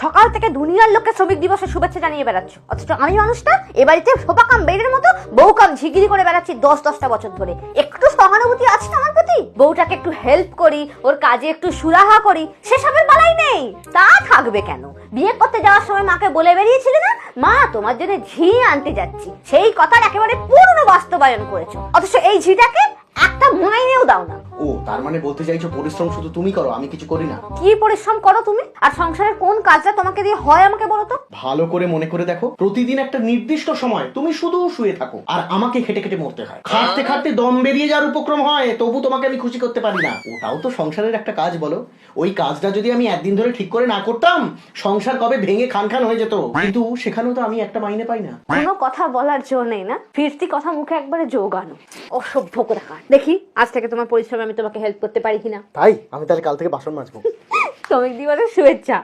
সকাল থেকে দুনিয়ার লোককে শ্রমিক দিবসের শুভেচ্ছা জানিয়ে বেড়াচ্ছ, অথচ আমি মানুষটা এ বাড়িতে সোপাকাম বেড়ের মতো বউ কাম ঝিগিরি করে বেড়াচ্ছি 10-10টা বছর ধরে। একটু সহানুভূতি আছে আমার প্রতি? বউটাকে একটু হেল্প করি, ওর কাজে একটু সুরাহা করি, সেসবের বালাই নেই। তা থাকবে কেন? বিয়ে করতে যাওয়ার সময় মাকে বলে বেরিয়েছিলে না, মা তোমার জন্য ঝি আনতে যাচ্ছি, সেই কথার একেবারে পূর্ণ বাস্তবায়ন করেছো, অথচ এই ঝিটাকে একটা মাইনেও দাও না। ও তার মানে বলতে চাইছো পরিশ্রম শুধু তুমি করো, আমি কিছু করি না? কি পরিশ্রম করো তুমি? আর সংসারের কোন কাজটা তোমাকে দিয়ে হয় আমাকে বলো তো। ভালো করে মনে করে দেখো, প্রতিদিন একটা নির্দিষ্ট সময় তুমি শুধু শুয়ে থাকো আর আমাকে খেটে খেটে মরতে হয়। খাটতে খাটতে দম বেরিয়ে যাওয়ার উপক্রম হয়, তবু তোমাকে আমি খুশি করতে পারি না। ওটাও তো সংসারের একটা কাজ বলো। ওই কাজটা যদি আমি একদিন ধরে ঠিক করে না করতাম, সংসার কবে ভেঙে খান খান হয়ে যেত। কিন্তু সেখানেও তো আমি একটা মাইনে পাই না। কোনো কথা বলার জো নেই না, ফিরতি কথা মুখে একবারে যোগানো। অসভ্য কোথাকার। দেখি আজ থেকে তোমার পরিশ্রমে আমি তোমাকে হেল্প করতে পারি কিনা। তাই আমি তাহলে কাল থেকে বাসন মাজবো। শ্রমিক দিবসের শুভেচ্ছা।